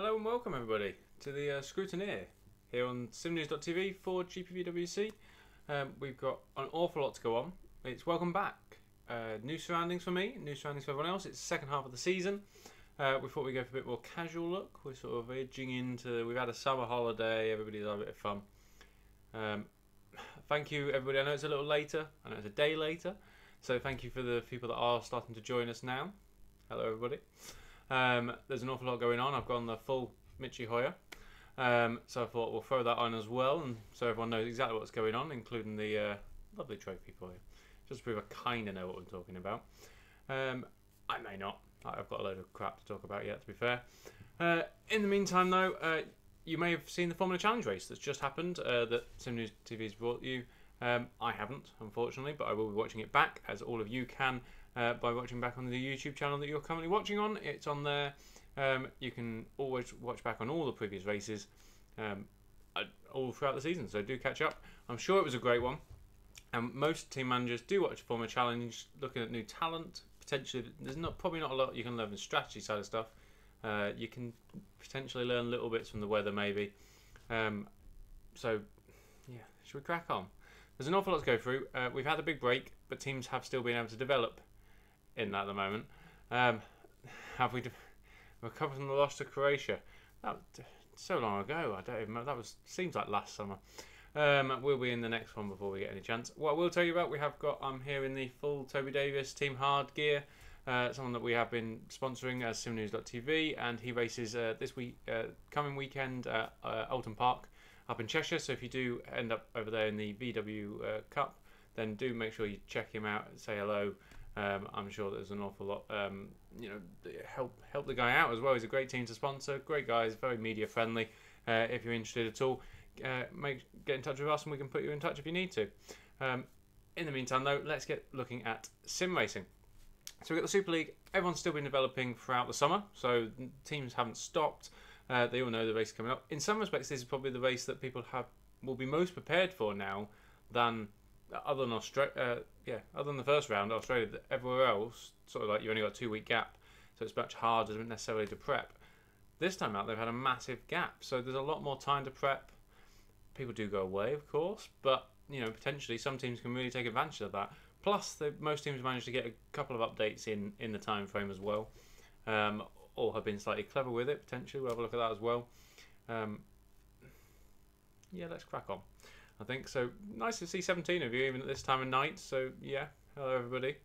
Hello and welcome everybody to the Scrutineer here on simnews.tv for GPVWC. We've got an awful lot to go on. It's welcome back. New surroundings for me, new surroundings for everyone else. It's the second half of the season. We thought we'd go for a bit more casual look. We're sort of edging into, we've had a summer holiday, everybody's had a bit of fun. Thank you everybody. I know it's a little later, I know it's a day later. So thank you for the people that are starting to join us now. Hello everybody. There's an awful lot going on. I've gone the full Michi Hoyer, so I thought we'll throw that on as well, and so everyone knows exactly what's going on, including the lovely trophy for you, just to prove I kind of know what I'm talking about. I may not. I've got a load of crap to talk about yet, to be fair. In the meantime, though, you may have seen the Formula Challenge race that's just happened that Sim News TV's brought you. I haven't, unfortunately, but I will be watching it back, as all of you can, by watching back on the YouTube channel that you're currently watching on. It's on there. You can always watch back on all the previous races all throughout the season, so do catch up. I'm sure it was a great one. Most team managers do watch a Formula Challenge, looking at new talent. Potentially, there's probably not a lot you can learn from the strategy side of stuff. You can potentially learn little bits from the weather, maybe. So, yeah, should we crack on? There's an awful lot to go through. We've had a big break, but teams have still been able to develop in that at the moment. Have we recovered from the loss to Croatia? That was so long ago. I don't even know. Seems like last summer. We'll be in the next one before we get any chance. What I will tell you about, I'm here in the full Toby Davis Team Hard gear. Someone that we have been sponsoring as simnews.tv, and he races this week, coming weekend at Alton Park up in Cheshire. So if you do end up over there in the VW Cup, then do make sure you check him out and say hello. I'm sure there's an awful lot, help the guy out as well. He's a great team to sponsor, great guy, he's very media friendly. If you're interested at all, get in touch with us and we can put you in touch if you need to. In the meantime though, let's get looking at sim racing. So we've got the Super League. Everyone's still been developing throughout the summer, so teams haven't stopped. They all know the race is coming up. In some respects, this is probably the race that people will be most prepared for now, than other than other than the first round, Australia. Everywhere else, sort of like you only got a 2-week gap, so it's much harder necessarily to prep. This time out, they've had a massive gap, so there's a lot more time to prep. People do go away, of course, but potentially some teams can really take advantage of that. Plus, most teams managed to get a couple of updates in the time frame as well, or have been slightly clever with it. Potentially, we'll have a look at that as well. Yeah, let's crack on. I think so. Nice to see 17 of you even at this time of night. So yeah, hello everybody.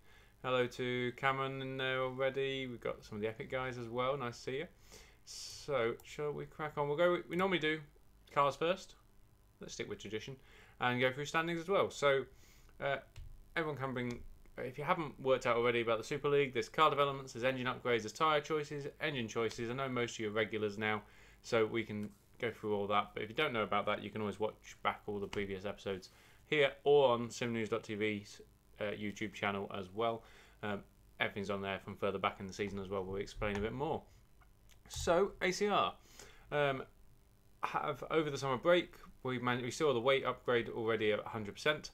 Hello to Cameron in there already. We've got some of the Epic guys as well. Nice to see you. So shall we crack on? We'll go. We normally do cars first. Let's stick with tradition and go through standings as well. So everyone can bring. If you haven't worked out already about the Super League, there's car developments, there's engine upgrades, there's tyre choices, engine choices. I know most of you are regulars now, so we can go through all that. But if you don't know about that, you can always watch back all the previous episodes here or on simnews.tv's YouTube channel as well. Everything's on there from further back in the season as well, where we explain a bit more. So ACR have, over the summer break, we saw the weight upgrade already at 100%.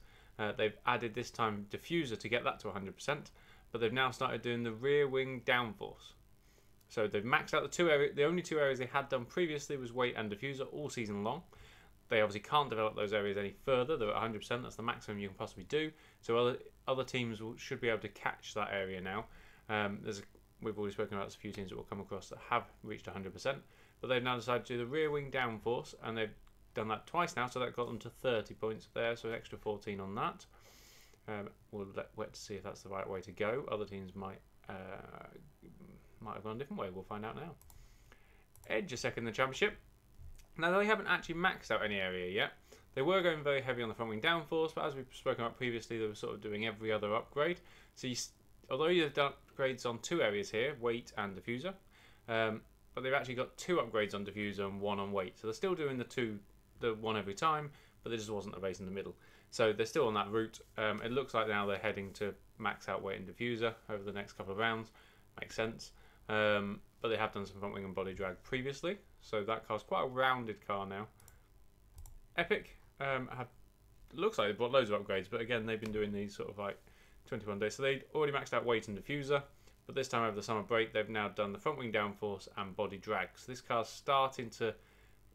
They've added this time diffuser to get that to 100%, but they've now started doing the rear wing downforce. So they've maxed out the two areas. The only two areas they had done previously was weight and diffuser all season long. They obviously can't develop those areas any further. They're at 100%. That's the maximum you can possibly do. So other teams should be able to catch that area now. We've already spoken about a few teams that will come across that have reached 100%, but they've now decided to do the rear wing downforce, and they've done that twice now, so that got them to 30 points there, so an extra 14 on that. We'll wait to see if that's the right way to go. Other teams might have gone a different way. We'll find out now. Edge are second in the championship. Now, they haven't actually maxed out any area yet. They were going very heavy on the front wing downforce, but as we've spoken about previously, they were sort of doing every other upgrade. So although you've done upgrades on two areas here, weight and diffuser, but they've actually got 2 upgrades on diffuser and 1 on weight. So they're still doing the one every time, but there just wasn't a race in the middle. So they're still on that route. It looks like now they're heading to max out weight and diffuser over the next couple of rounds. Makes sense. But they have done some front wing and body drag previously, so that car's quite a rounded car now. Epic looks like they've bought loads of upgrades, but again they've been doing these sort of like 21 days. So they already maxed out weight and diffuser. But this time over the summer break, they've now done the front wing downforce and body drag. So this car's starting to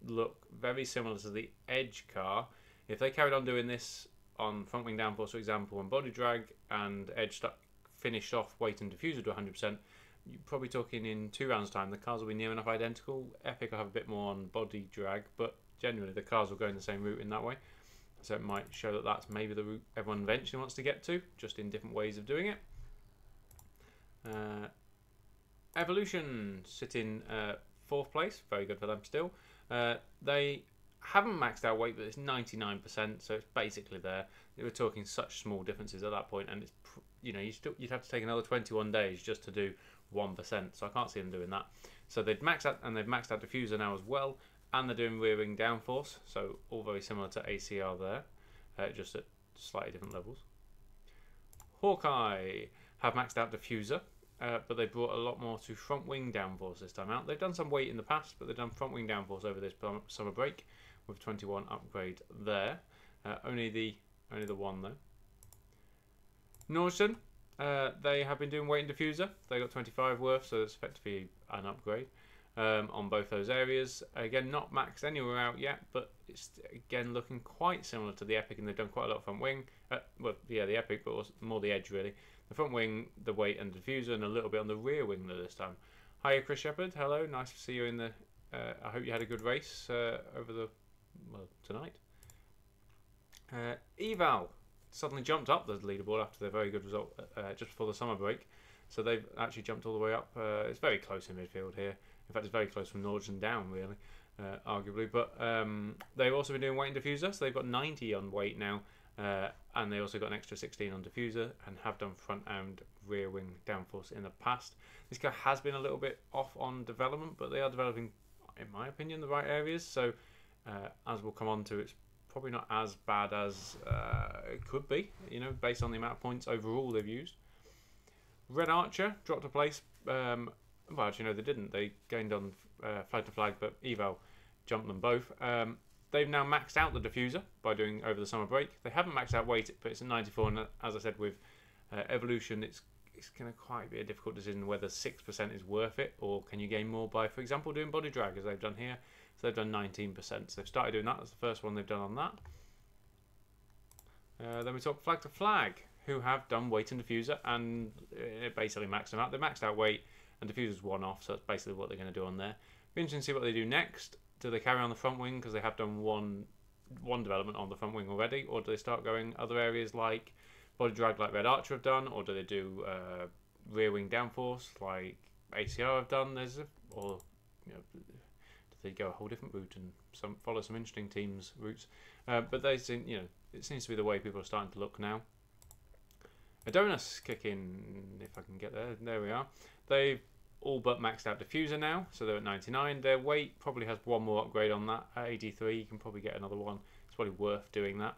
look very similar to the Edge car. If they carried on doing this on front wing downforce, for example, and body drag, and Edge finished off weight and diffuser to 100%, you're probably talking in 2 rounds time the cars will be near enough identical. Epic will have a bit more on body drag, but generally the cars will go in the same route in that way. So it might show that that's maybe the route everyone eventually wants to get to, just in different ways of doing it. Evolution sit in 4th place, very good for them still. They haven't maxed out weight, but it's 99%, so it's basically there. We're talking such small differences at that point, and it's, you know, you'd have to take another 21 days just to do 1%. So I can't see them doing that. So they've maxed out, and they've maxed out diffuser now as well, and they're doing rear wing downforce. So all very similar to ACR there, just at slightly different levels. Hawkeye have maxed out diffuser. But they brought a lot more to front wing downforce this time out. They've done some weight in the past, but they've done front wing downforce over this summer break with 21 upgrade there. Only the one though. Norton, they have been doing weight and diffuser. They got 25 worth, so that's effectively an upgrade on both those areas. Again, not maxed anywhere out yet, but it's again looking quite similar to the Epic, and they've done quite a lot of front wing. Well, yeah, the Epic, but more the Edge really. The front wing, the weight and diffuser, and a little bit on the rear wing this time. Hiya, Chris Shepherd. Hello, nice to see you in the. I hope you had a good race tonight. Eval suddenly jumped up the leaderboard after their very good result just before the summer break. So they've actually jumped all the way up. It's very close in midfield here. In fact, it's very close from Norwich down, really, arguably. But they've also been doing weight and diffuser, so they've got 90 on weight now. And they also got an extra 16 on diffuser and have done front and rear wing downforce in the past. This car has been a little bit off on development, but they are developing, in my opinion, the right areas. So as we'll come on to, it's probably not as bad as it could be, you know, based on the amount of points overall they've used. Red Archer dropped a place. Well, actually, no, they didn't. They gained on flag to flag, but Eval jumped them both. They've now maxed out the diffuser by doing over the summer break. They haven't maxed out weight, but it's at 94. And as I said, with Evolution, it's going to quite be a difficult decision whether 6% is worth it, or can you gain more by, for example, doing body drag as they've done here. So they've done 19%. So they've started doing that. That's the first one they've done on that. Then we talk flag to flag, who have done weight and diffuser, and basically maxed them out. They maxed out weight, and diffuser's one off, so that's basically what they're going to do on there. Be interesting to see what they do next. Do they carry on the front wing because they have done one development on the front wing already, or do they start going other areas like body drag like Red Archer have done, or do they do rear wing downforce like ACR have done? Or you know, do they go a whole different route and follow some interesting teams' routes? But they seem, you know, it seems to be the way people are starting to look now. Adonis kick in, if I can get there. There we are. They've all but maxed out diffuser now, so they're at 99. Their weight probably has one more upgrade on that. At 83, you can probably get another one. It's probably worth doing that.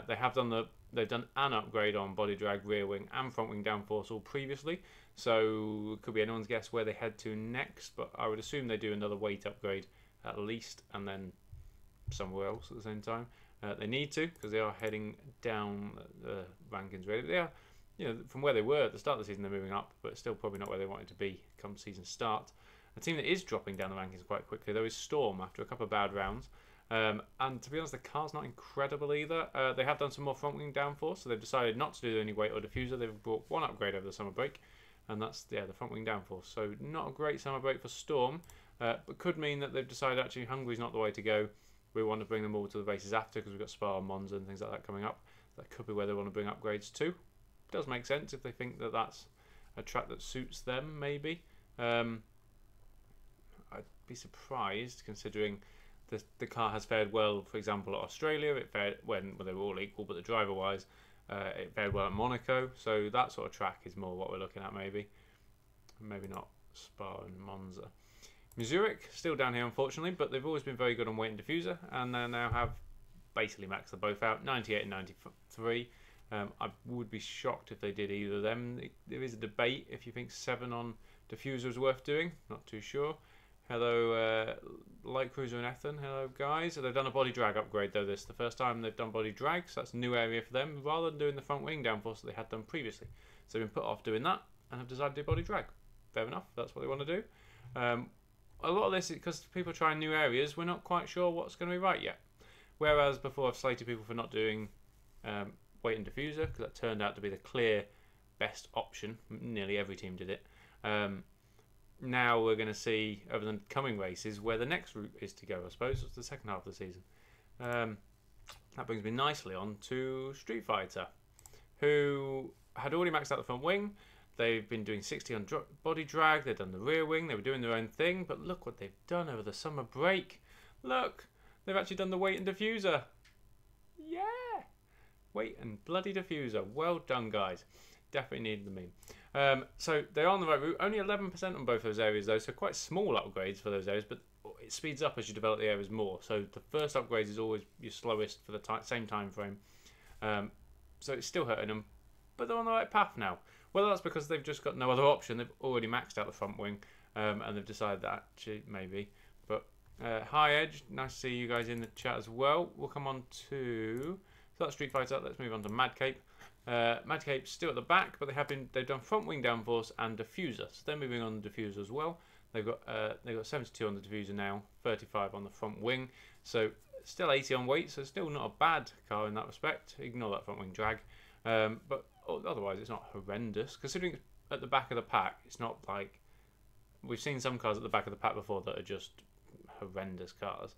They've done an upgrade on body drag, rear wing, and front wing downforce all previously. So it could be anyone's guess where they head to next, but I would assume they do another weight upgrade at least, and then somewhere else at the same time. They need to, because they are heading down the rankings really. They are, you know, from where they were at the start of the season, they're moving up, but still probably not where they wanted to be come season start. A team that is dropping down the rankings quite quickly, though, is Storm after a couple of bad rounds. And to be honest, the car's not incredible either. They have done some more front wing downforce, so they've decided not to do any weight or diffuser. They've brought one upgrade over the summer break, and that's the front wing downforce. So not a great summer break for Storm, but could mean that they've decided actually Hungary's not the way to go. We want to bring them all to the races after, because we've got Spa and Monza and things like that coming up. That could be where they want to bring upgrades to. Does make sense if they think that that's a track that suits them, maybe. I'd be surprised, considering the car has fared well, for example, at Australia. It fared when they were all equal, but the driver-wise, it fared well at Monaco. So that sort of track is more what we're looking at, maybe. Maybe not Spa and Monza. Zurich, still down here, unfortunately, but they've always been very good on weight and diffuser, and they now have basically maxed them both out, 98 and 93. I would be shocked if they did either of them. There is a debate if you think 7 on diffuser is worth doing. Not too sure. Hello, Light Cruiser and Ethan. Hello, guys. So they've done a body drag upgrade, though. This is the first time they've done body drag, so that's a new area for them, rather than doing the front wing downforce that they had done previously. So they've been put off doing that, and have decided to do body drag. Fair enough, that's what they want to do. A lot of this is because people are trying new areas, we're not quite sure what's going to be right yet. Whereas before I've slated people for not doing weight and diffuser, because that turned out to be the clear best option. Nearly every team did it. Now we're going to see, over the coming races, where the next route is to go, I suppose. It's the second half of the season. That brings me nicely on to Street Fighter, who had already maxed out the front wing. They've been doing 60 on body drag. They've done the rear wing. They were doing their own thing. But look what they've done over the summer break. Look, they've actually done the weight and diffuser. Yeah! Weight and bloody diffuser. Well done, guys. Definitely needed the meme. So they're on the right route. Only 11% on both those areas, though. So quite small upgrades for those areas. But it speeds up as you develop the areas more. So the first upgrade is always your slowest for the same time frame. So it's still hurting them. But they're on the right path now. Whether that's because they've just got no other option, they've already maxed out the front wing, and they've decided that actually maybe. But High Edge, nice to see you guys in the chat as well. We'll come on to so that's Street Fighter. Let's move on to Mad Cape. Mad Cape's still at the back, but they've done front wing downforce and diffuser. So they're moving on the diffuser as well. They've got 72 on the diffuser now, 35 on the front wing. So still 80 on weight, so still not a bad car in that respect. Ignore that front wing drag. But otherwise it's not horrendous, considering it's at the back of the pack. It's not like we've seen some cars at the back of the pack before that are just horrendous cars.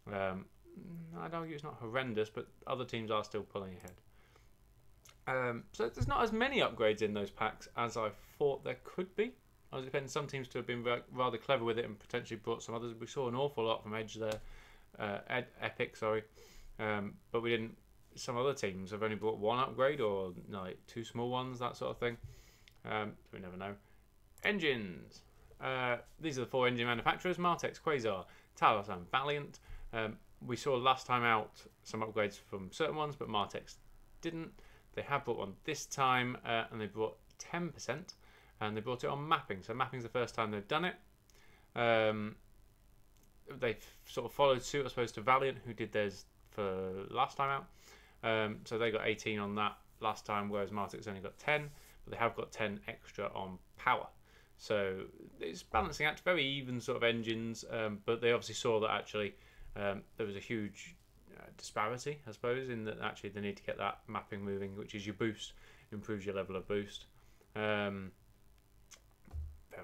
I'd argue it's not horrendous, but other teams are still pulling ahead. So there's not as many upgrades in those packs as I thought there could be. I was expecting some teams to have been rather clever with it and potentially brought some others. We saw an awful lot from Edge there, Epic, sorry, but we didn't. Some other teams have only brought one upgrade or like two small ones, that sort of thing. So we never know. Engines. These are the 4 engine manufacturers: Martex, Quasar, Talos, and Valiant. We saw last time out some upgrades from certain ones, but Martex didn't. They have brought one this time, and they brought 10%, and they brought it on mapping. So mapping's the first time they've done it. They've sort of followed suit, I suppose, to Valiant, who did theirs for last time out. So they got 18 on that last time, whereas Martex only got 10, but they have got 10 extra on power. So it's balancing out, very even sort of engines, but they obviously saw that actually there was a huge disparity, I suppose, in that actually they need to get that mapping moving, which is your boost, improves your level of boost. Fair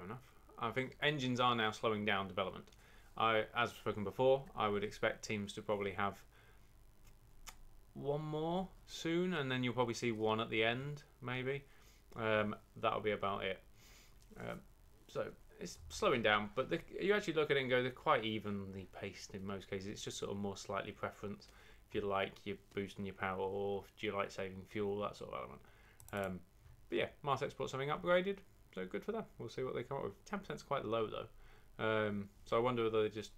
enough. I think engines are now slowing down development. As spoken before, I would expect teams to probably have one more soon, and then you'll probably see one at the end, maybe. That'll be about it. So it's slowing down, but you actually look at it and go, they're quite evenly paced in most cases. It's just sort of more slightly preference. If you like your boosting your power, or do you like saving fuel, that sort of element. But yeah, Martex brought something upgraded, so good for them. We'll see what they come up with. 10% is quite low though, so I wonder whether they're just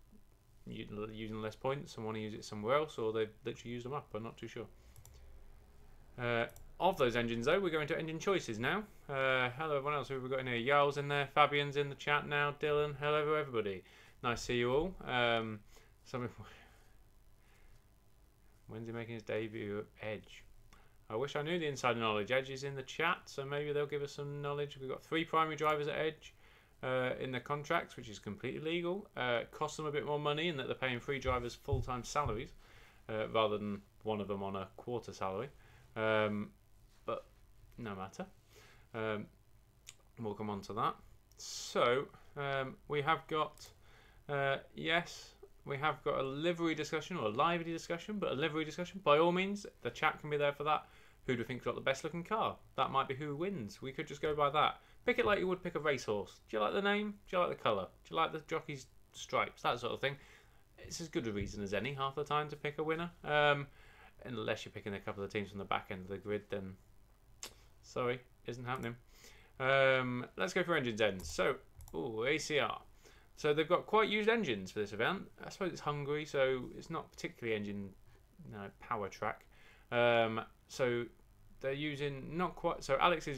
using less points and want to use it somewhere else, or they've literally used them up. I'm not too sure. Of those engines though, we're going to engine choices now. Hello everyone else, who have we got in here? Yarl's in there, Fabian's in the chat now, Dylan, hello everybody. Nice to see you all. When's he making his debut at Edge? I wish I knew the inside knowledge. Edge is in the chat, so maybe they'll give us some knowledge. We've got 3 primary drivers at Edge in their contracts, which is completely legal. Costs them a bit more money in that they're paying 3 drivers full-time salaries rather than one of them on a quarter salary. But no matter. We'll come on to that. So we have got yes, we have got a livery discussion, or a lively discussion, but a livery discussion. By all means, the chat can be there for that. Who do you think's got the best looking car? That might be who wins. We could just go by that. Pick it like you would pick a racehorse. Do you like the name? Do you like the colour? Do you like the jockey's stripes? That sort of thing. It's as good a reason as any half the time to pick a winner. Unless you're picking a couple of teams from the back end of the grid, then sorry, isn't happening. Let's go for engines then. So, ACR. So they've got quite used engines for this event. I suppose it's Hungary, so it's not particularly engine power track. So they're using not quite. So Alex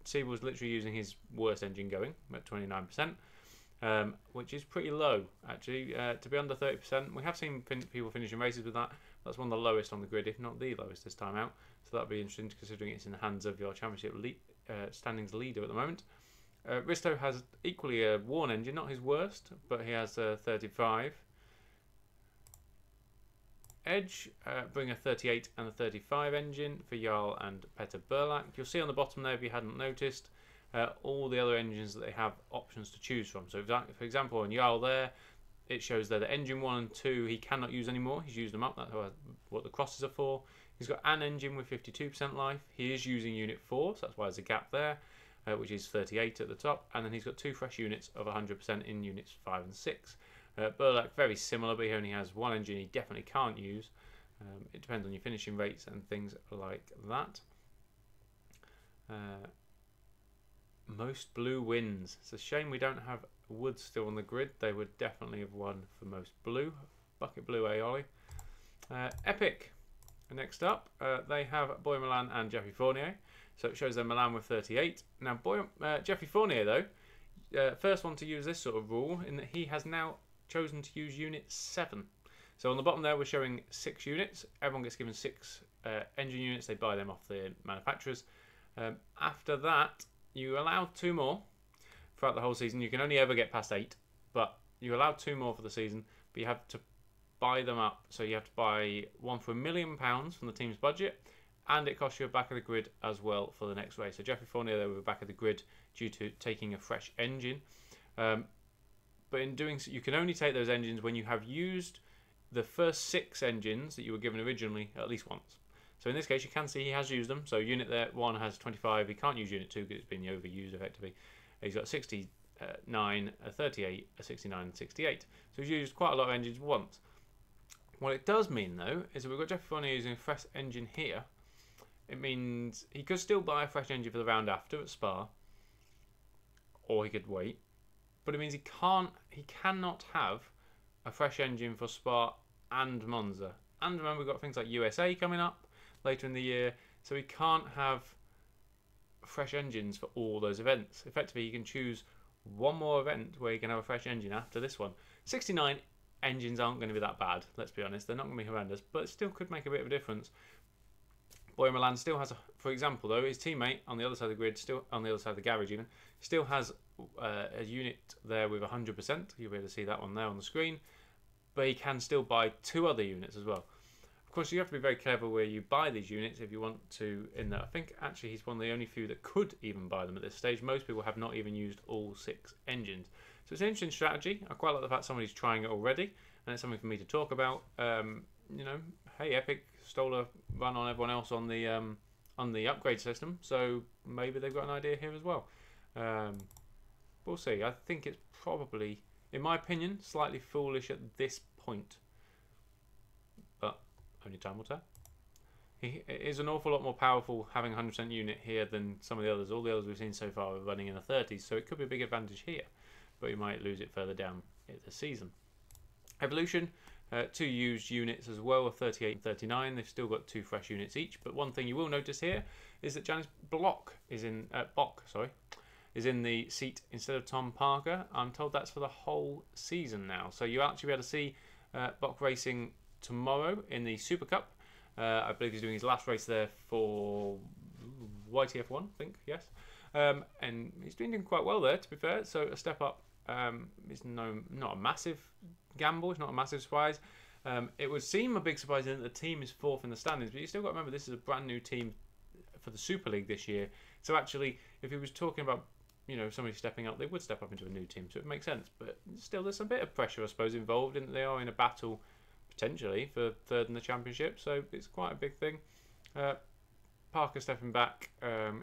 Siebel's literally using his worst engine going at 29%, which is pretty low actually. To be under 30%, we have seen people finishing races with that. That's one of the lowest on the grid, if not the lowest this time out. So that'll be interesting, considering it's in the hands of your championship standings leader at the moment. Risto has equally a worn engine, not his worst, but he has a 35. Edge bring a 38 and a 35 engine for Jarl and Petter Burlak. You'll see on the bottom there, if you hadn't noticed, all the other engines that they have options to choose from. So for example, on Jarl there, it shows there that engine 1 and 2 he cannot use anymore. He's used them up. That's what the crosses are for. He's got an engine with 52% life. He is using unit 4, so that's why there's a gap there, which is 38 at the top. And then he's got 2 fresh units of 100% in units 5 and 6. Burlak, very similar, but he only has one engine he definitely can't use. It depends on your finishing rates and things like that. Most blue wins. It's a shame we don't have Wood still on the grid. They would definitely have won for most blue. Bucket blue, Ollie. Epic. Next up, they have Boy Milan and Jeffrey Fournier. So it shows them Milan with 38. Now, Jeffrey Fournier, though, first one to use this sort of rule, in that he has now chosen to use unit 7. So on the bottom there, we're showing 6 units. Everyone gets given 6 engine units. They buy them off the manufacturers. After that, you allow 2 more throughout the whole season. You can only ever get past 8, but you allow 2 more for the season, but you have to buy them up. So you have to buy one for £1 million from the team's budget, and it costs you a back of the grid as well for the next race. So Jeffrey Fournier there with a back of the grid due to taking a fresh engine. But in doing so, you can only take those engines when you have used the first 6 engines that you were given originally at least once. So in this case, you can see he has used them. So unit there 1 has 25. He can't use unit 2 because it's been overused effectively. He's got 69, a 38, a 69, and 68. So he's used quite a lot of engines once. What it does mean, though, is that we've got Jeffrey Fournier using a fresh engine here. It means he could still buy a fresh engine for the round after at Spa, or he could wait. But it means he cannot have a fresh engine for Spa and Monza. And remember, we've got things like USA coming up later in the year, so he can't have fresh engines for all those events. Effectively, you can choose one more event where you can have a fresh engine after this one. 69 engines aren't going to be that bad, let's be honest. They're not going to be horrendous, but it still could make a bit of a difference. Boy Milan still has, for example, though, his teammate on the other side of the grid, still on the other side of the garage even, still has a unit there with 100%. You'll be able to see that one there on the screen. But he can still buy 2 other units as well. Of course, you have to be very clever where you buy these units if you want to. In that, I think actually he's one of the only few that could even buy them at this stage. Most people have not even used all 6 engines. So it's an interesting strategy. I quite like the fact somebody's trying it already, and it's something for me to talk about. You know, hey, Epic stole a run on everyone else on the upgrade system, so maybe they've got an idea here as well. We'll see. I think it's probably, in my opinion, slightly foolish at this point, but only time will tell. He is an awful lot more powerful having a 100% unit here than some of the others. All the others we've seen so far are running in the 30s, so it could be a big advantage here, but you might lose it further down in the season. Evolution, 2 used units as well, of 38 and 39. They've still got 2 fresh units each, but one thing you will notice here is that Janice Bock is in the seat instead of Tom Parker. I'm told that's for the whole season now. So you'll actually be able to see Bock racing tomorrow in the Super Cup. I believe he's doing his last race there for WTF1, I think, yes. And he's doing quite well there, to be fair. So a step up is not a massive gamble. It's not a massive surprise. It would seem a big surprise in that the team is 4th in the standings, but you still got to remember this is a brand new team for the Super League this year. So actually, if he was talking about, you know, somebody stepping up, they would step up into a new team, so it makes sense. But still, there's a bit of pressure, I suppose, involved in that they are in a battle potentially for 3rd in the championship, so it's quite a big thing. Parker stepping back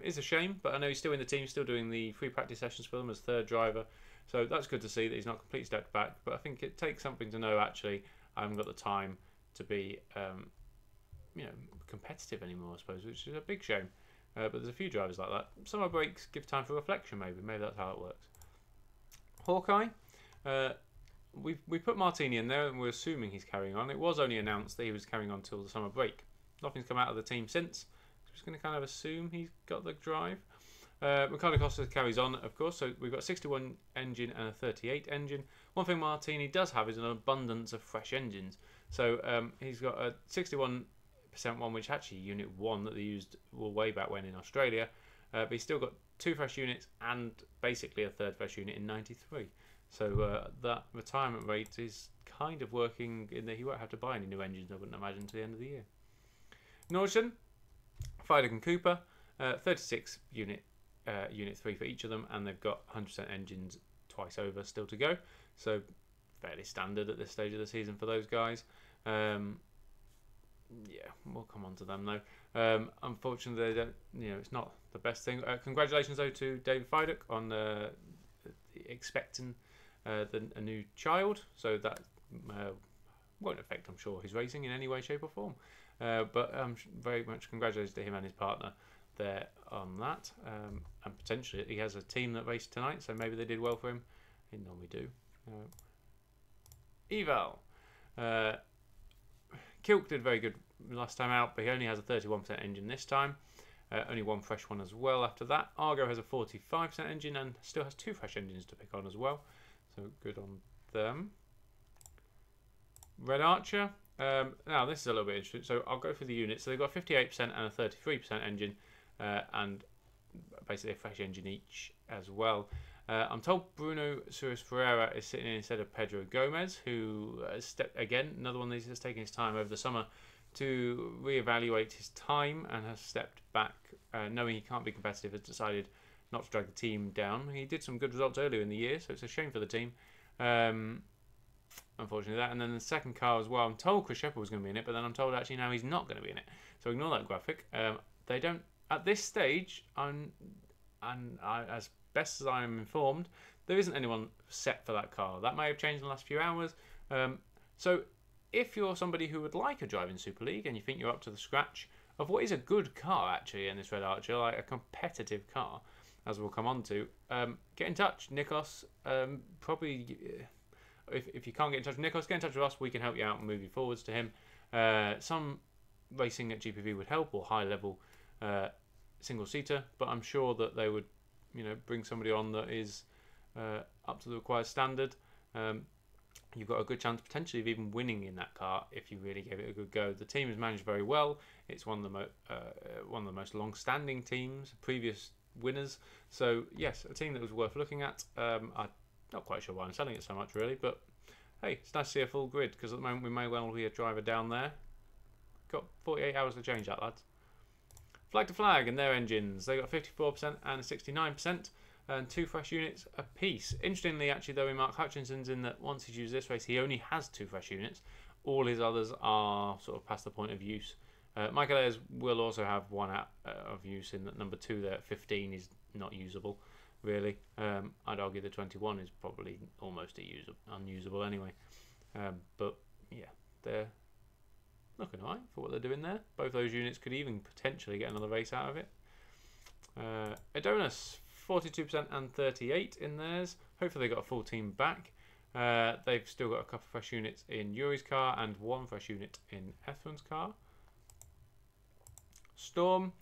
is a shame, but I know he's still in the team, still doing the free practice sessions for them as 3rd driver, so that's good to see that he's not completely stepped back. But I think it takes something to know, actually, I haven't got the time to be you know, competitive anymore, I suppose, which is a big shame. But there's a few drivers like that. Summer breaks give time for reflection, maybe that's how it works. Hawkeye, we put Martini in there and we're assuming he's carrying on. It was only announced that he was carrying on till the summer break. Nothing's come out of the team since, so just going to kind of assume he's got the drive. Ricardo Costa carries on, of course, so we've got a 61 engine and a 38 engine. One thing Martini does have is an abundance of fresh engines. So he's got a 61% one, which actually Unit 1 that they used way back when in Australia. But he's still got 2 fresh units and basically a 3rd fresh unit in 93. So that retirement rate is kind of working in that he won't have to buy any new engines, I wouldn't imagine, to the end of the year. Nordson, Feidek and Cooper, 36 unit 3 for each of them, and they've got 100% engines twice over still to go. So fairly standard at this stage of the season for those guys. Yeah, we'll come on to them though. Unfortunately, they don't. It's not the best thing. Congratulations though to David Feidek on expecting a new child. So that won't affect, I'm sure, his racing in any way, shape, or form. But very much congratulations to him and his partner there on that. And potentially he has a team that raced tonight, so maybe they did well for him. They normally do. Eval. Kilk did very good last time out, but he only has a 31% engine this time. Only 1 fresh one as well after that. Argo has a 45% engine and still has 2 fresh engines to pick on as well. So good on them. Red Archer. Now this is a little bit interesting. So I'll go through the units. So they've got 58% and a 33% engine, and basically a fresh engine each as well. I'm told Bruno Suarez Ferreira is sitting in instead of Pedro Gomez, who again, another one of these has taken his time over the summer to reevaluate his time and has stepped back, knowing he can't be competitive, has decided not to drag the team down. He did some good results earlier in the year, so it's a shame for the team. Unfortunately that. And then the second car as well, I'm told Chris Shepard was going to be in it, but then I'm told actually now he's not going to be in it. So ignore that graphic. They don't, at this stage, as best as I'm informed, there isn't anyone set for that car. That may have changed in the last few hours. So if you're somebody who would like a driving Super League and you think you're up to the scratch of what is a good car actually in this Red Archer, like a competitive car, as we'll come on to, get in touch. Nikos, probably, if you can't get in touch with Nikos, get in touch with us. We can help you out and move you forwards to him. Some racing at GPV would help, or high level single-seater, but I'm sure that they would bring somebody on that is up to the required standard. You've got a good chance potentially of even winning in that car if you really gave it a good go. The team is managed very well. It's one of the most long-standing teams, previous winners. So yes, a team that was worth looking at. I'm not quite sure why I'm selling it so much really, but hey, it's nice to see a full grid, because at the moment we may well be a driver down there. Got 48 hours to change that, lads. Flag to Flag and their engines, they got 54% and 69%, and 2 fresh units apiece. Interestingly, actually, though, in Mark Hutchinson's, in that once he's used this race, he only has 2 fresh units. All his others are sort of past the point of use. Michael Ayers will also have 1 out of use, in that number 2 there at 15 is not usable, really. I'd argue the 21 is probably almost unusable anyway. But yeah, they're looking alright for what they're doing there. Both those units could even potentially get another race out of it. Adonis, 42% and 38 in theirs. Hopefully they got a full team back. They've still got a couple of fresh units in Yuri's car and 1 fresh unit in Ethron's car. Storm,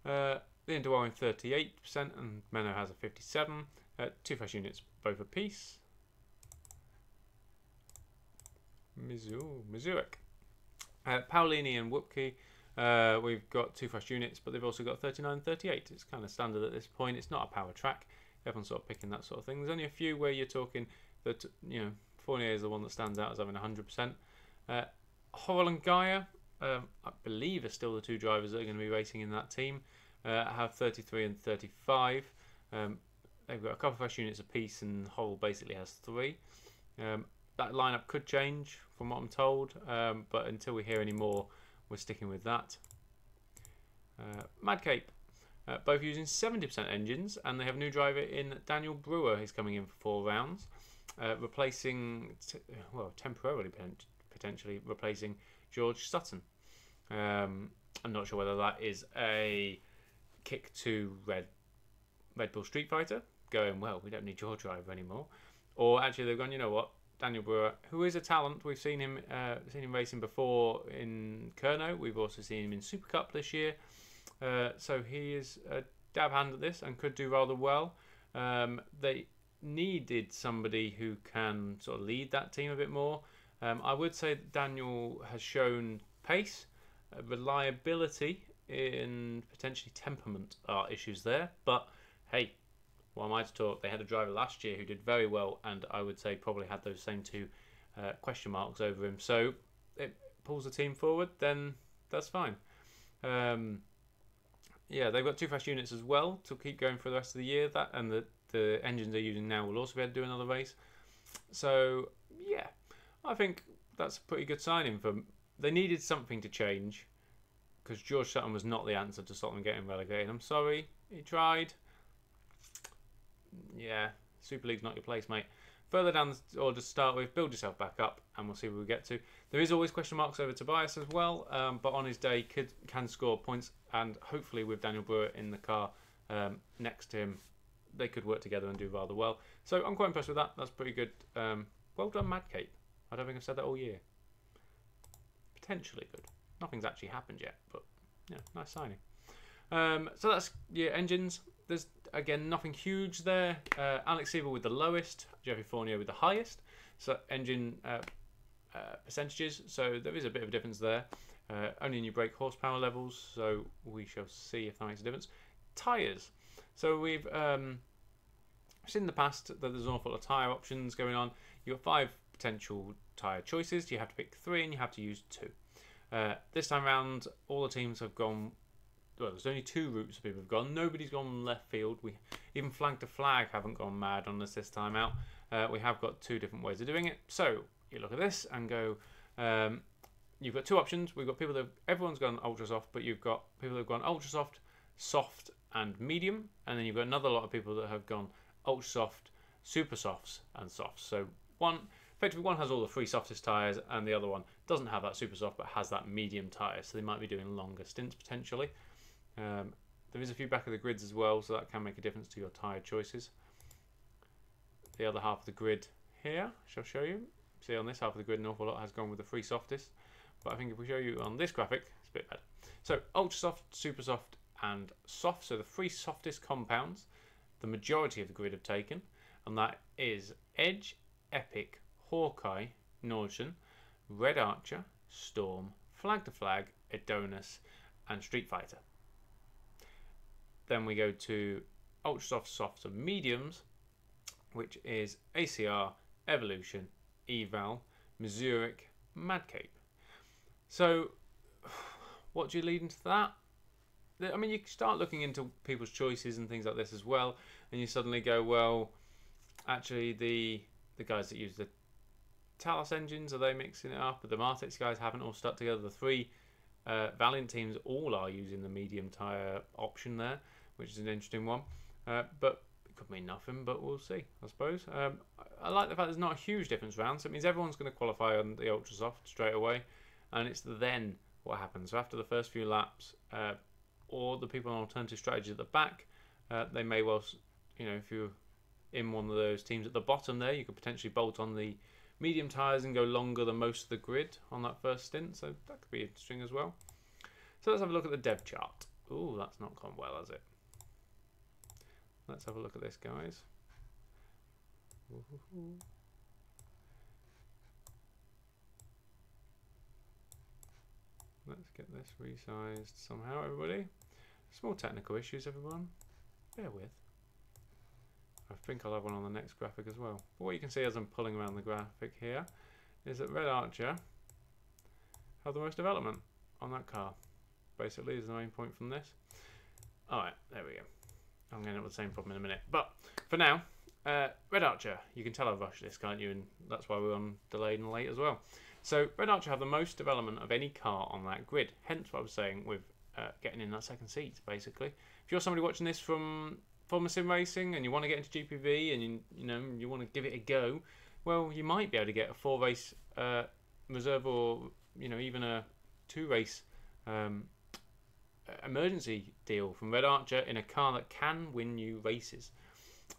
Ian Dewar in 38% and Menno has a 57. 2 fresh units both apiece. Mizuek. Paolini and Wupke, we've got 2 fresh units, but they've also got 39 and 38. It's kind of standard at this point. It's not a power track. Everyone's sort of picking that sort of thing. There's only a few where you're talking that, Fournier is the one that stands out as having 100%. Horrell and Gaia, I believe, are still the 2 drivers that are going to be racing in that team. Have 33 and 35. They've got a couple of fresh units apiece, and Horrell basically has 3. That lineup could change from what I'm told, but until we hear any more, we're sticking with that. Mad Cape, both using 70% engines, and they have a new driver in Daniel Brewer. He's coming in for 4 rounds, replacing, temporarily potentially replacing George Sutton. I'm not sure whether that is a kick to Red Bull Street Fighter, going, well, we don't need your driver anymore, or actually they've gone, you know what, Daniel Brewer, who is a talent. We've seen him racing before in Kerno. We've also seen him in Super Cup this year. So he is a dab hand at this and could do rather well. They needed somebody who can sort of lead that team a bit more. I would say that Daniel has shown pace, reliability, and potentially temperament are issues there. But hey, what am I to talk? They had a driver last year who did very well, and I would say probably had those same two question marks over him. So it pulls the team forward, then that's fine. Yeah, they've got two fast units as well to keep going for the rest of the year. That and the engines they're using now will also be able to do another race. So yeah, I think that's a pretty good signing for them. They needed something to change because George Sutton was not the answer to stop them getting relegated. I'm sorry, he tried. Yeah, Super League's not your place, mate. Further down the order to start with, build yourself back up, and we'll see where we get to. There is always question marks over Tobias as well, but on his day can score points, and hopefully with Daniel Brewer in the car next to him, they could work together and do rather well. So I'm quite impressed with that. That's pretty good. Well done, Madcape. I don't think I've said that all year. Potentially good. Nothing's actually happened yet, but yeah, nice signing. So that's your engines. There's again nothing huge there. Alex Siebel with the lowest, Jeffrey Fournier with the highest. So engine percentages. So there is a bit of a difference there. Only in your brake horsepower levels. So we shall see if that makes a difference. Tyres. So we've seen in the past that there's an awful lot of tyre options going on. You've got 5 potential tyre choices. You have to pick 3 and you have to use 2. This time around, all the teams have gone. Well, there's only 2 routes people have gone. Nobody's gone left field. We even flag to flag haven't gone mad on us this time out. We have got 2 different ways of doing it. So you look at this and go. You've got 2 options. We've got people that everyone's gone ultra soft, but you've got people that have gone ultra soft, soft, and medium, and then you've got another lot of people that have gone ultra soft, super softs, and softs. So effectively one has all the 3 softest tyres, and the other one doesn't have that super soft, but has that medium tyre. So they might be doing longer stints potentially. There is a few back of the grids as well, so that can make a difference to your tyre choices. The other half of the grid here, shall show you. See on this half of the grid, an awful lot has gone with the 3 softest, but I think if we show you on this graphic, it's a bit better. So ultra soft, super soft, and soft. So the 3 softest compounds, the majority of the grid have taken, and that is Edge, Epic, Hawkeye, Nordson, Red Archer, Storm, Flag to Flag, Adonis, and Street Fighter. Then we go to ultra soft, softs, and mediums, which is ACR, Evolution, Eval, Missouric, Madcape. So, what do you lead into that? I mean, you start looking into people's choices and things like this as well, and you suddenly go, well, actually, the guys that use the Talos engines, are they mixing it up? The Martex guys haven't all stuck together. The 3 Valiant teams all are using the medium tyre option there, which is an interesting one. But it could mean nothing, but we'll see, I suppose. I like the fact there's not a huge difference round, so it means everyone's going to qualify on the ultra soft straight away, and it's then what happens. So after the first few laps, or the people on alternative strategy at the back, they may well, if you're in one of those teams at the bottom there, you could potentially bolt on the medium tyres and go longer than most of the grid on that first stint, so that could be interesting as well. So let's have a look at the dev chart. Ooh, that's not gone well, has it? Let's have a look at this, guys. Let's get this resized somehow, everybody. Small technical issues, everyone. Bear with. I think I'll have one on the next graphic as well. But what you can see as I'm pulling around the graphic here is that Red Archer have the most development on that car. Basically, is the main point from this. Alright, there we go. I'm going to end up with the same problem in a minute. But for now, Red Archer, you can tell I've rushed this, can't you? And that's why we're on delayed and late as well. So Red Archer have the most development of any car on that grid. Hence what I was saying with getting in that second seat, basically. If you're somebody watching this from Simracing and you want to get into GPV and you want to give it a go, well, you might be able to get a 4-race reserve, or even a 2-race emergency deal from Red Archer in a car that can win you races.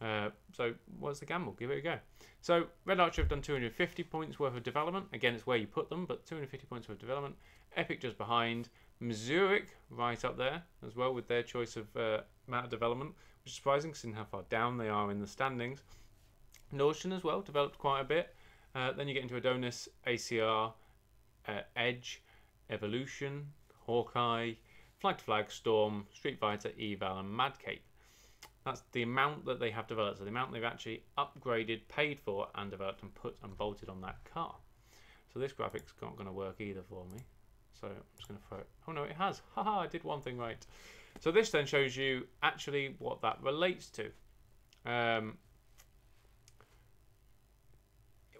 So what's the gamble? Give it a go. So Red Archer have done 250 points worth of development. Again, it's where you put them, but 250 points worth of development. Epic just behind. Missouric right up there as well with their choice of amount of development, which is surprising considering how far down they are in the standings. Nordson as well developed quite a bit. Then you get into Adonis, ACR, Edge, Evolution, Hawkeye, Flag to Flag, Storm, Street Fighter, Eval, and Madcape. That's the amount that they have developed, so the amount they've actually upgraded, paid for, and developed and put and bolted on that car. So this graphic's not going to work either for me. So I'm just going to throw it. Oh no, it has. Haha, I did one thing right. So this then shows you actually what that relates to.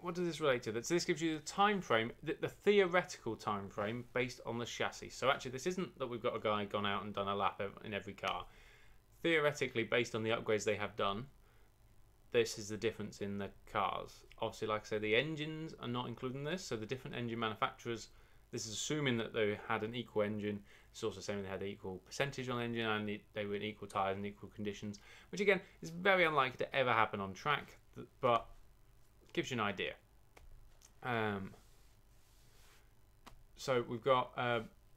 What does this relate to? So this gives you the time frame, the theoretical time frame based on the chassis. So actually this isn't that we've got a guy gone out and done a lap in every car. Theoretically, based on the upgrades they have done, this is the difference in the cars. Obviously, like I said, the engines are not including this, so the different engine manufacturers, this is assuming that they had an equal engine. It's also saying they had an equal percentage on the engine and they were in equal tyres and equal conditions, which again is very unlikely to ever happen on track, but gives you an idea. So we've got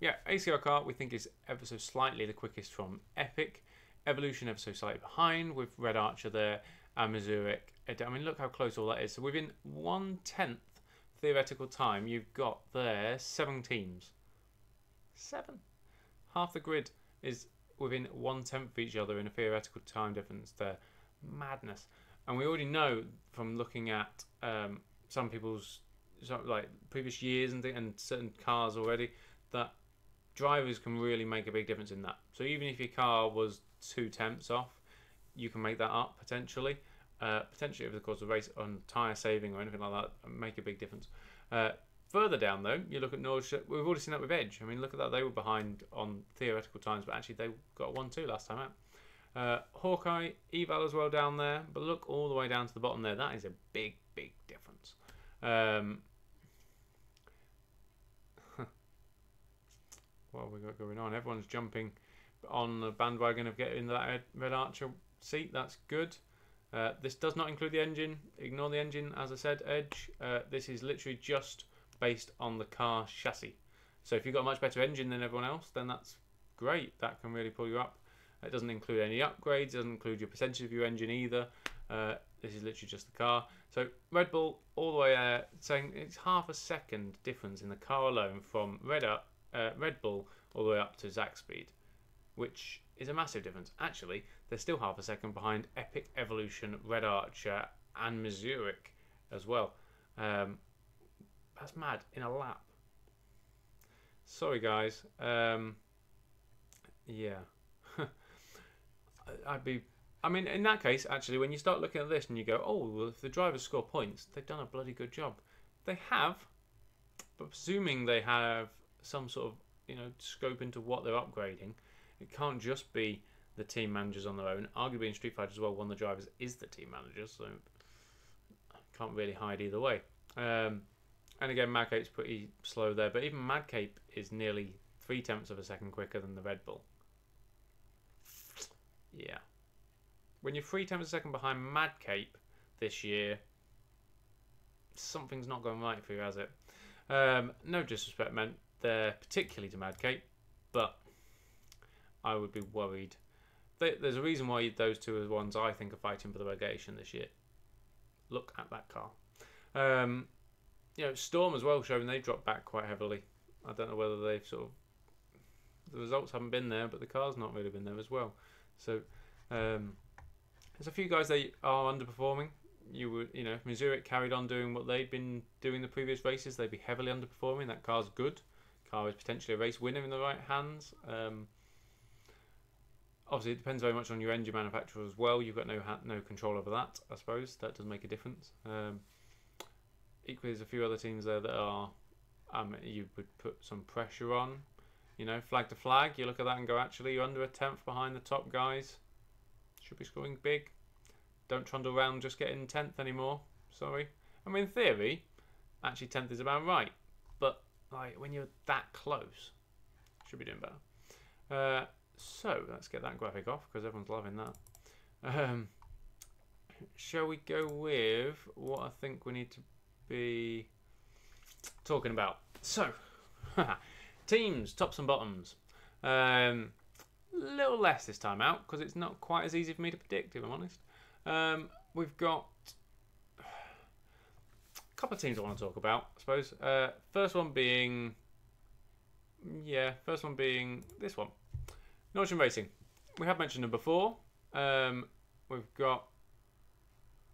ACR car we think is ever so slightly the quickest from Epic. Evolution ever so slightly behind with Red Archer there and Missouri. I mean, look how close all that is. So within 1/10 theoretical time, you've got there 7 teams. 7. Half the grid is within 1/10 of each other in a theoretical time difference there. Madness. And we already know from looking at some people's like previous years and certain cars already that drivers can really make a big difference in that. So even if your car was 2 tenths off, you can make that up potentially. Potentially over the course of the race on tyre saving or anything like that, make a big difference. Further down though, you look at Nordstrom. We've already seen that with Edge. I mean, look at that. They were behind on theoretical times, but actually they got 1-2 last time out. Hawkeye, Eval as well down there, but look all the way down to the bottom there. That is a big, big difference. What have we got going on? Everyone's jumping on the bandwagon of getting that Red Archer seat. That's good. This does not include the engine. Ignore the engine, as I said, Edge. This is literally just based on the car chassis. So if you've got a much better engine than everyone else, then that's great. That can really pull you up. It doesn't include any upgrades. It doesn't include your percentage of your engine either. This is literally just the car. So Red Bull all the way there, saying it's half a second difference in the car alone from Red Bull all the way up to Zach Speed, which is a massive difference. Actually, they're still half a second behind Epic, Evolution, Red Archer, and Missouri as well. That's mad in a lap. Sorry, guys. Yeah. I mean, in that case, actually, when you start looking at this and you go, oh, well, if the drivers score points, they've done a bloody good job. They have, but presuming they have some sort of, scope into what they're upgrading, it can't just be the team managers on their own. Arguably in Street Fighter as well, one of the drivers is the team manager, so can't really hide either way. And again, Madcape's pretty slow there, but even Madcape is nearly 3 tenths of a second quicker than the Red Bull. Yeah. When you're 3 tenths of a second behind Madcape this year, something's not going right for you, has it? No disrespect meant there particularly to Madcape, but I would be worried. There's a reason why those two are the ones I think are fighting for the relegation this year. Look at that car. Storm as well, showing they dropped back quite heavily. I don't know whether they've the results haven't been there, but the car's not really been there as well. So there's a few guys that are underperforming. If Missouri carried on doing what they'd been doing the previous races, they'd be heavily underperforming. That car's good. Car is potentially a race winner in the right hands. Obviously, it depends very much on your engine manufacturer as well. You've got no control over that, I suppose. That does make a difference. Equally, there's a few other teams there that are you would put some pressure on. Flag to flag. You look at that and go, actually, you're under a 10th behind the top guys. Should be scoring big. Don't trundle around just getting 10th anymore. Sorry. I mean, in theory, actually 10th is about right. But when you're that close, should be doing better. So let's get that graphic off because everyone's loving that. Shall we go with what I think we need to be talking about? So, teams, tops and bottoms. Little less this time out because it's not quite as easy for me to predict, if I'm honest. We've got a couple of teams I want to talk about, I suppose. First one being this one. Nordstrom Racing. We have mentioned them before. we've got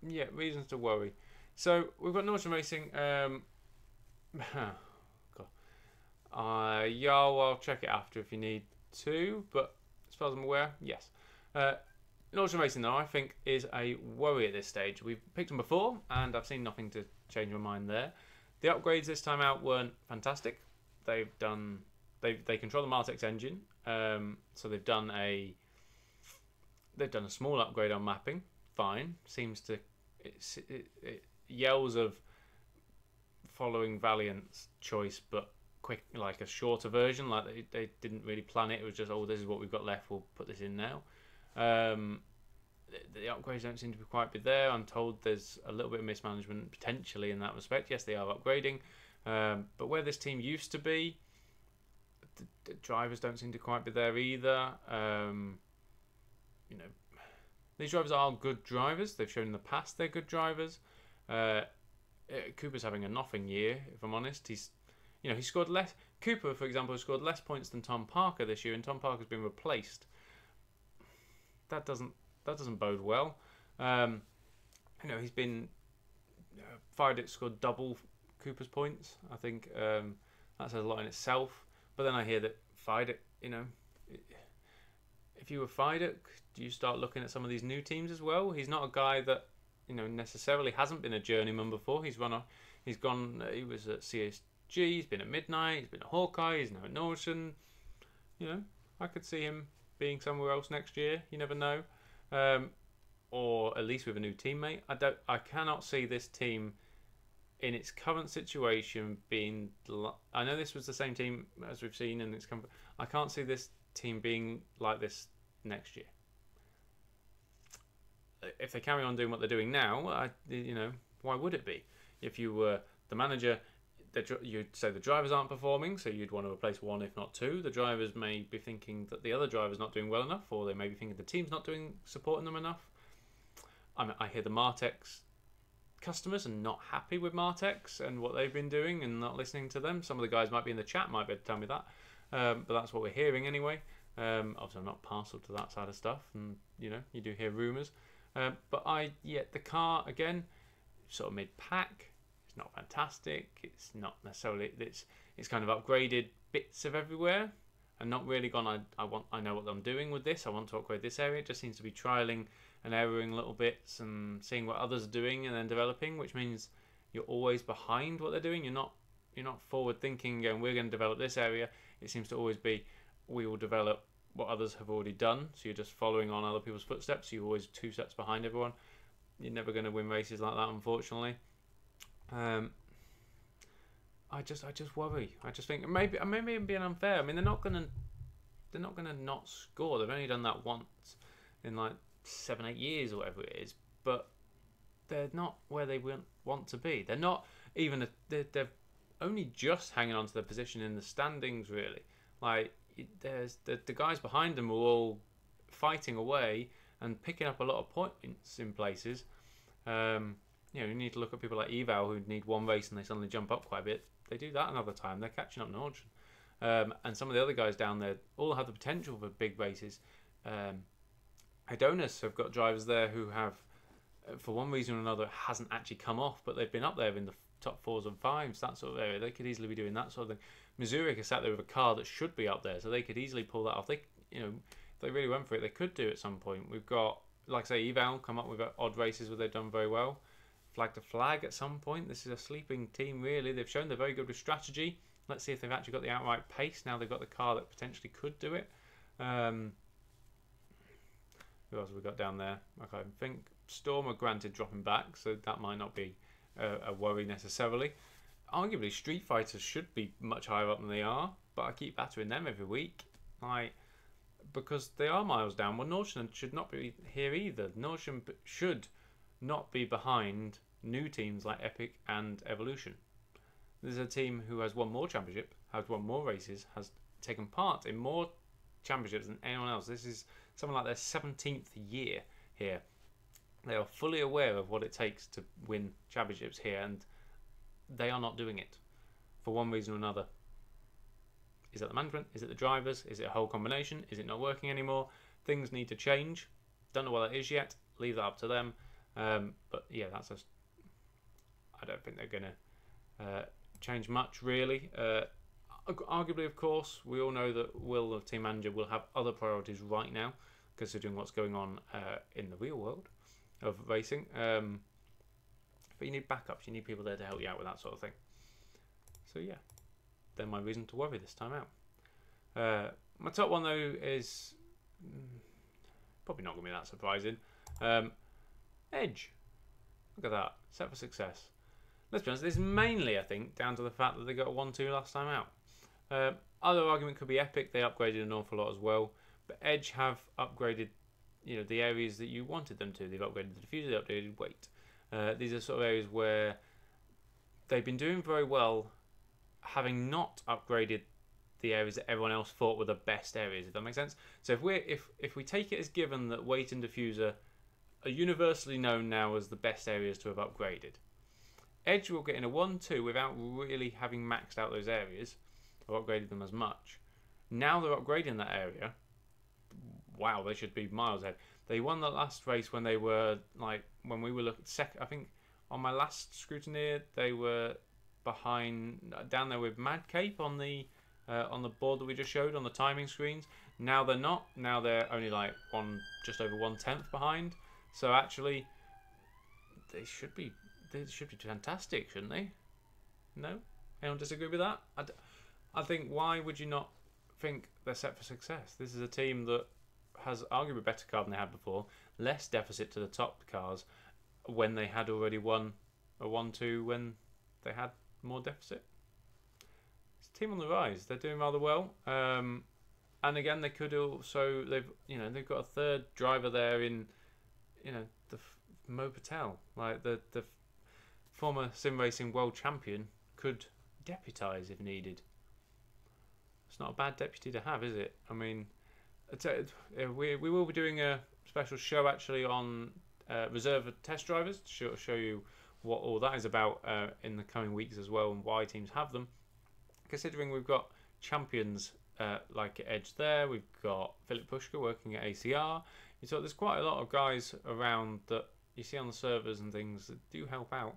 reasons to worry. So we've got Norton Racing. I'll check it after if you need to, but as far as I'm aware, yes. Norton Racing, though, I think is a worry at this stage. We've picked them before, and I've seen nothing to change my mind there. The upgrades this time out weren't fantastic. They control the Martex engine, so they've done a small upgrade on mapping. Fine, it yells of following Valiant's choice, but quick, like a shorter version. Like they didn't really plan it. It was just, oh, this is what we've got left. We'll put this in now. The upgrades don't seem to be quite there. I'm told there's a little bit of mismanagement potentially in that respect. Yes, they are upgrading, but where this team used to be, the drivers don't seem to quite be there either. These drivers are good drivers. They've shown in the past they're good drivers. Cooper's having a nothing year, if I'm honest. He scored less. Cooper, for example, has scored less points than Tom Parker this year, and Tom Parker's been replaced. That doesn't bode well. He's been Fired scored double Cooper's points. I think that says a lot in itself. But then I hear that Fired, if you were Fired, do you start looking at some of these new teams as well? He's not a guy that necessarily hasn't been a journeyman before. He was at CSG. He's been at Midnight. He's been at Hawkeye. He's now at Norton. I could see him being somewhere else next year. You never know. Or at least with a new teammate. I cannot see this team in its current situation being. I know this was the same team as we've seen, and I can't see this team being like this next year. If they carry on doing what they're doing now, why would it be? If you were the manager, you'd say the drivers aren't performing, so you'd want to replace one, if not two. The drivers may be thinking that the other driver's not doing well enough, or they may be thinking the team's not supporting them enough. I hear the Martex customers are not happy with Martex and what they've been doing and not listening to them. Some of the guys might be in the chat, might be able to tell me that, but that's what we're hearing anyway. Obviously, I'm not partial to that side of stuff, and you do hear rumours. But the car again, sort of mid-pack. It's not fantastic. It's not necessarily. It's kind of upgraded bits of everywhere, and not really gone. I know what I'm doing with this. I want to upgrade this area. It just seems to be trialing and erroring little bits and seeing what others are doing and then developing, which means you're always behind what they're doing. You're not forward thinking and we're going to develop this area. It seems to always be we will develop what others have already done. So you're just following on other people's footsteps. You're always 2 steps behind everyone. You're never going to win races like that, unfortunately. I just worry. I just think maybe I'm being unfair. I mean, they're not gonna not score. They've only done that once in like 7-8 years or whatever it is. But they're not where they want to be. They're not even. They're only just hanging on to their position in the standings. Really, like there's the guys behind them are all fighting away and picking up a lot of points in places. You need to look at people like Eval who need one race and they suddenly jump up quite a bit. They do that another time. They're catching up Norton. And some of the other guys down there all have the potential for big races. Adonis have got drivers there who have, for one reason or another, hasn't actually come off, but they've been up there in the top 4s and 5s, that sort of area. They could easily be doing that sort of thing. Missouri has sat there with a car that should be up there, so they could easily pull that off. If they really went for it, they could do it at some point. We've got, like I say, Eval come up with odd races where they've done very well. Flag to flag at some point. This is a sleeping team, really. They've shown they're very good with strategy. Let's see if they've actually got the outright pace. Now they've got the car that potentially could do it. Who else have we got down there? Okay, I think Storm are granted dropping back, so that might not be a worry necessarily. Arguably, Street Fighters should be much higher up than they are, but I keep battering them every week. Because they are miles down. Well, Norton should not be here either. Norton should not be behind new teams like Epic and Evolution. There's a team who has won more championship, has won more races, has taken part in more championships than anyone else. This is something like their 17th year here. They are fully aware of what it takes to win championships here, and they are not doing it for one reason or another. Is it the management? Is it the drivers? Is it a whole combination? Is it not working anymore? Things need to change. Don't know what that is yet. leave that up to them. But yeah, that's just, I don't think they're going to change much really. Arguably, of course, we all know that Will, the team manager, will have other priorities right now, considering what's going on in the real world of racing. But you need backups, you need people there to help you out with that sort of thing. So yeah, they're my reason to worry this time out. My top one though is probably not going to be that surprising. Edge. Look at that, set for success. Let's be honest, this is mainly, I think, down to the fact that they got a 1-2 last time out. Other argument could be Epic. They upgraded an awful lot as well. But Edge have upgraded, the areas that you wanted them to. They've upgraded the diffuser, they upgraded weight. These are sort of areas where they've been doing very well, having not upgraded the areas that everyone else thought were the best areas, if that makes sense. So if we take it as given that weight and diffuser are universally known now as the best areas to have upgraded, Edge will get in a 1-2 without really having maxed out those areas or upgraded them as much. Now they're upgrading that area. Wow, they should be miles ahead. They won the last race when they were when we were looking second. I think on my last Scrutineer they were behind down there with Mad Cape on the board that we just showed on the timing screens. Now they're not. Now they're only just over 1/10 behind. So actually, they should be fantastic, shouldn't they? No? Anyone disagree with that? I think, why would you not think they're set for success? This is a team that has arguably a better car than they had before, less deficit to the top cars when they had already won a 1-2 when they had more deficit. It's a team on the rise. They're doing rather well. And again, they could also, they've got a third driver there in, the Mo Patel, the former sim racing world champion, could deputise if needed. It's not a bad deputy to have, is it? I mean, we will be doing a special show actually on reserve test drivers to show you what all that is about in the coming weeks as well, and why teams have them. Considering we've got champions like Edge there, we've got Philip Pushka working at ACR. So there's quite a lot of guys around that you see on the servers and things that do help out,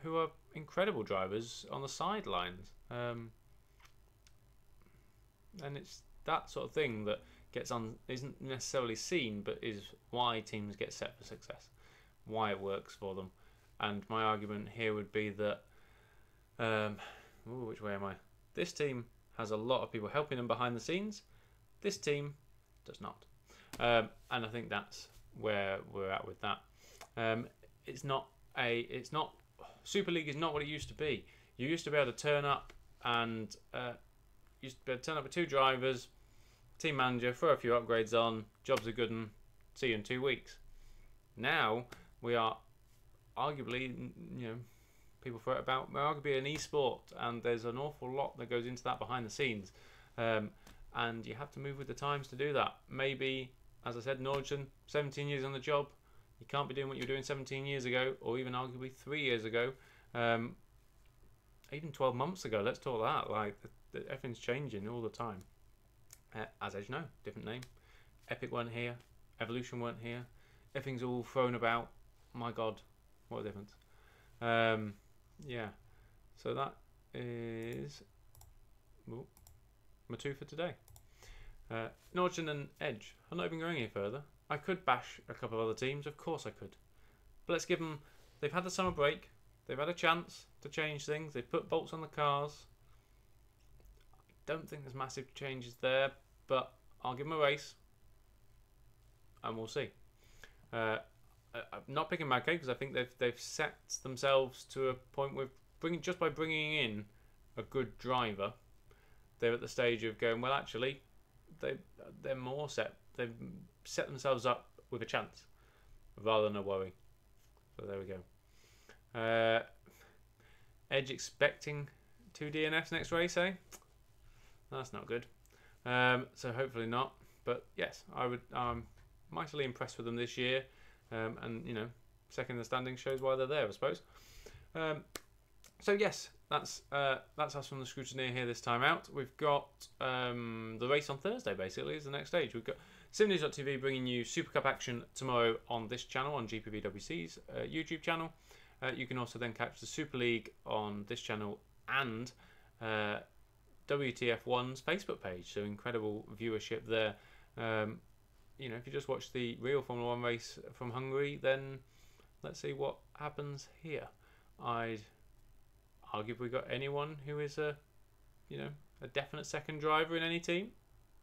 who are incredible drivers on the sidelines. And it's that sort of thing that isn't necessarily seen, but is why teams get set for success, why it works for them. And my argument here would be that, which way am I? This team has a lot of people helping them behind the scenes. This team does not. And I think that's where we're at with that. It's not Super League is not what it used to be. You used to be able to turn up and with 2 drivers, team manager, throw a few upgrades on, jobs are good, and see you in 2 weeks. Now we are arguably, people throw it about, we're arguably an esport, and there's an awful lot that goes into that behind the scenes, and you have to move with the times to do that. Maybe, as I said, Nordson, 17 years on the job, you can't be doing what you were doing 17 years ago, or even arguably 3 years ago, even 12 months ago. Let's talk that. Everything's changing all the time. As you know, different name. Epic weren't here. Evolution weren't here. Everything's all thrown about. My God, what a difference. Yeah. So that is my 2 for today. Nordson and Edge. I'm not even going any further. I could bash a couple of other teams. Of course I could. But let's give them... They've had the summer break. They've had a chance to change things. They've put bolts on the cars. Don't think there's massive changes there, but I'll give them a race and we'll see. I'm not picking Mad Cape because I think they've set themselves to a point with just by bringing in a good driver, they're at the stage of going, well, actually they're more set. They've set themselves up with a chance rather than a worry. So there we go. Edge expecting 2 DNFs next race, eh? That's not good. So hopefully not. But yes, I'm mightily impressed with them this year. And second in the standings shows why they're there, I suppose. So yes, that's us from the Scrutineer here this time out. We've got the race on Thursday. Basically, is the next stage. We've got Simnews.tv bringing you Super Cup action tomorrow on this channel, on GPVWC's YouTube channel. You can also then catch the Super League on this channel and WTF1's Facebook page. So incredible viewership there. You know, if you just watch the real Formula 1 race from Hungary, then let's see what happens here. I'd argue if we got anyone who is a definite second driver in any team.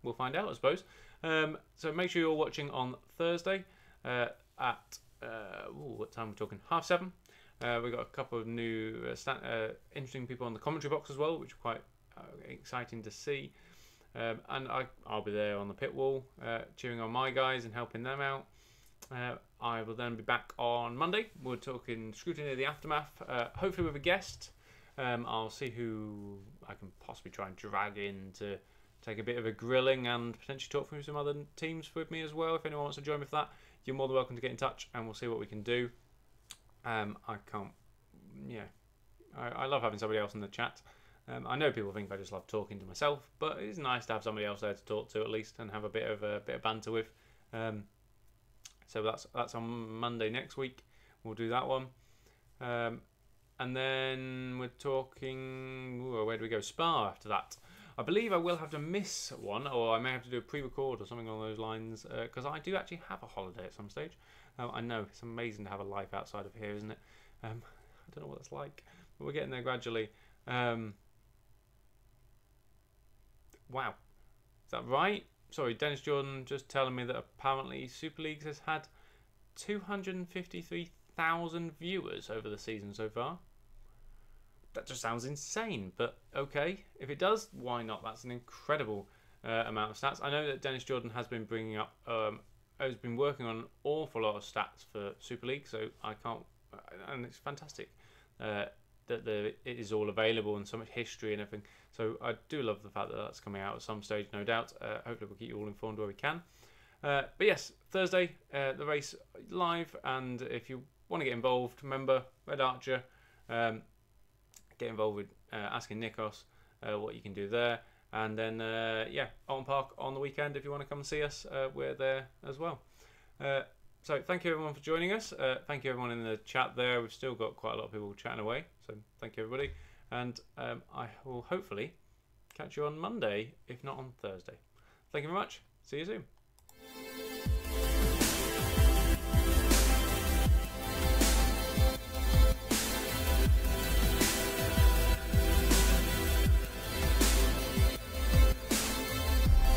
We'll find out, I suppose. So make sure you're watching on Thursday at what time are we talking? 7:30. We've got a couple of new interesting people on the commentary box as well, which are quite exciting to see. And I'll be there on the pit wall, cheering on my guys and helping them out. I will then be back on Monday. We're talking Scrutineer the Aftermath, hopefully with a guest. I'll see who I can possibly try and drag in to take a bit of a grilling and potentially talk through some other teams with me as well. If anyone wants to join me for that, you're more than welcome to get in touch and we'll see what we can do. I love having somebody else in the chat. I know people think I just love talking to myself, but it's nice to have somebody else there to talk to at least and have a bit of banter with. So that's on Monday next week. We'll do that one. And then we're talking, where do we go? Spa after that. I believe I will have to miss one, or I may have to do a pre-record or something along those lines, because I do actually have a holiday at some stage. I know, it's amazing to have a life outside of here, isn't it? I don't know what it's like, but we're getting there gradually. Wow. Is that right? Sorry, Dennis Jordan just telling me that apparently Super Leagues has had 253,000 viewers over the season so far. That just sounds insane, but okay. If it does, why not? That's an incredible amount of stats. I know that Dennis Jordan has been bringing up, has been working on an awful lot of stats for Super League, so I can't, and it's fantastic that it is all available and so much history and everything. So I do love the fact that that's coming out at some stage, no doubt. Hopefully we'll keep you all informed where we can. But yes, Thursday, the race live, and if you want to get involved, remember, Red Archer, get involved with asking Nikos what you can do there. And then, Alton Park on the weekend, if you want to come and see us, we're there as well. So thank you everyone for joining us. Thank you everyone in the chat there. We've still got quite a lot of people chatting away. So thank you everybody. And I will hopefully catch you on Monday, if not on Thursday. Thank you very much. See you soon.